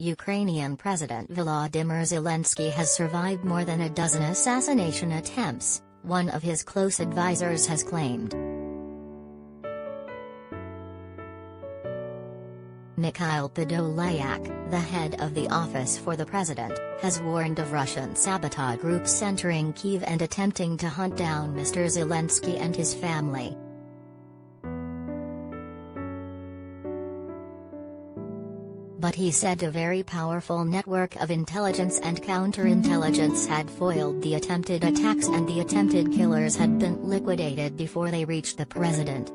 Ukrainian President Volodymyr Zelensky has survived more than a dozen assassination attempts, one of his close advisors has claimed. Mikhail Podolyak, the head of the Office for the President, has warned of Russian sabotage groups entering Kyiv and attempting to hunt down Mr Zelensky and his family. But he said a very powerful network of intelligence and counterintelligence had foiled the attempted attacks and the attempted killers had been liquidated before they reached the president.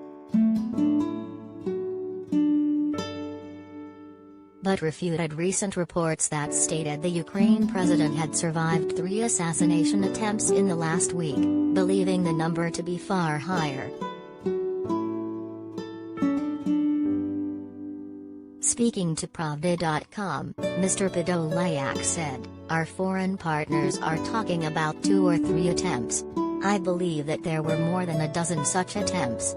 But refuted recent reports that stated the Ukraine president had survived 3 assassination attempts in the last week, believing the number to be far higher. Speaking to Pravda.com, Mr Podolyak said, "Our foreign partners are talking about 2 or 3 attempts. I believe that there were more than a dozen such attempts."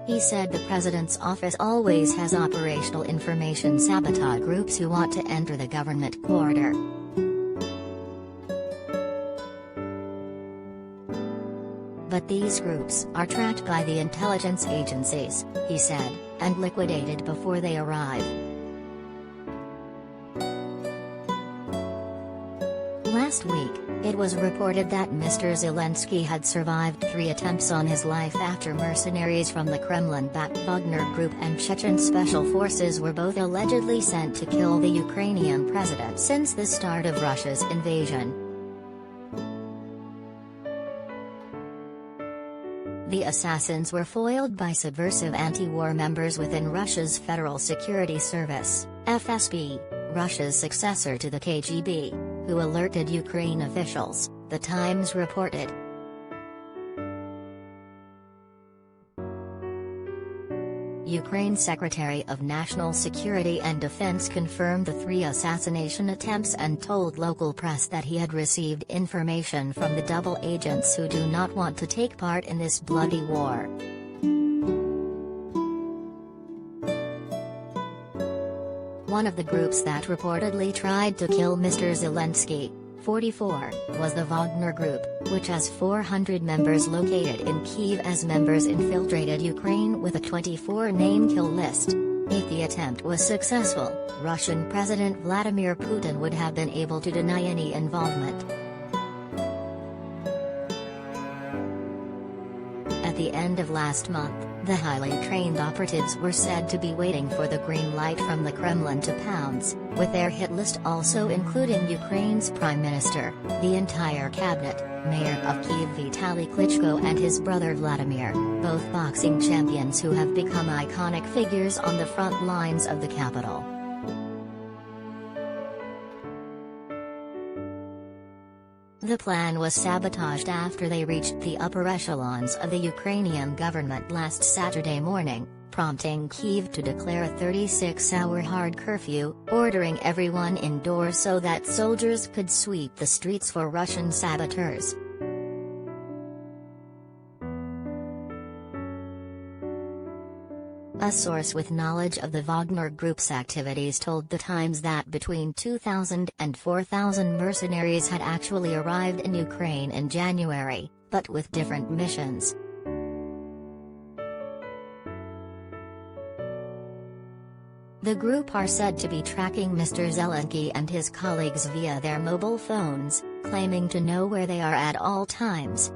He said the president's office always has operational information sabotage groups who want to enter the government quarter. But these groups are tracked by the intelligence agencies, he said, and liquidated before they arrive. Last week, it was reported that Mr Zelensky had survived 3 attempts on his life after mercenaries from the Kremlin-backed Wagner Group and Chechen Special Forces were both allegedly sent to kill the Ukrainian president since the start of Russia's invasion. The assassins were foiled by subversive anti-war members within Russia's Federal Security Service, FSB, Russia's successor to the KGB, who alerted Ukraine officials, The Times reported. Ukraine's Secretary of National Security and Defense confirmed the 3 assassination attempts and told local press that he had received information from the double agents who do not want to take part in this bloody war. One of the groups that reportedly tried to kill Mr Zelensky, 44, was the Wagner Group, which has 400 members located in Kyiv as members infiltrated Ukraine with a 24-name kill list. If the attempt was successful, Russian President Vladimir Putin would have been able to deny any involvement. At the end of last month, the highly trained operatives were said to be waiting for the green light from the Kremlin to pounce, with their hit list also including Ukraine's Prime Minister, the entire cabinet, Mayor of Kyiv Vitaly Klitschko and his brother Vladimir, both boxing champions who have become iconic figures on the front lines of the capital. The plan was sabotaged after they reached the upper echelons of the Ukrainian government last Saturday morning, prompting Kyiv to declare a 36-hour hard curfew, ordering everyone indoors so that soldiers could sweep the streets for Russian saboteurs. A source with knowledge of the Wagner Group's activities told The Times that between 2,000 and 4,000 mercenaries had actually arrived in Ukraine in January, but with different missions. The group are said to be tracking Mr Zelensky and his colleagues via their mobile phones, claiming to know where they are at all times.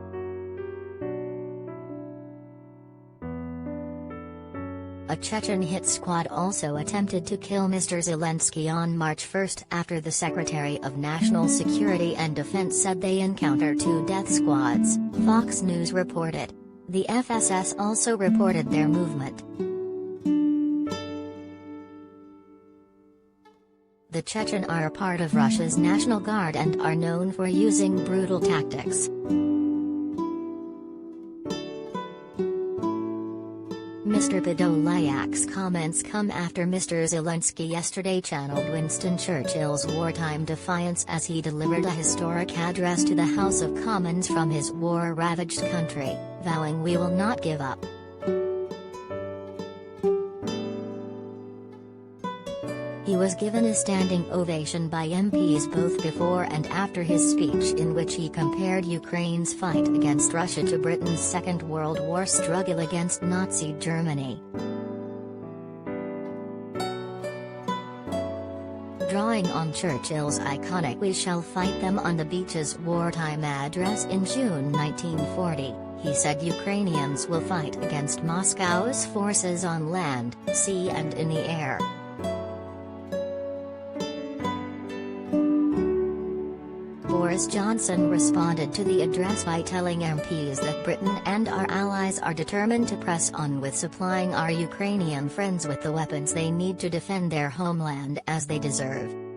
A Chechen hit squad also attempted to kill Mr Zelensky on March 1 after the Secretary of National Security and Defense said they encountered 2 death squads, Fox News reported. The FSS also reported their movement. The Chechen are a part of Russia's National Guard and are known for using brutal tactics. Mr Podolyak's comments come after Mr Zelensky yesterday channeled Winston Churchill's wartime defiance as he delivered a historic address to the House of Commons from his war-ravaged country, vowing "We will not give up." He was given a standing ovation by MPs both before and after his speech, in which he compared Ukraine's fight against Russia to Britain's Second World War struggle against Nazi Germany. Drawing on Churchill's iconic "We shall fight them on the beaches" wartime address in June 1940, he said Ukrainians will fight against Moscow's forces on land, sea and in the air. Boris Johnson responded to the address by telling MPs that Britain and our allies are determined to press on with supplying our Ukrainian friends with the weapons they need to defend their homeland as they deserve.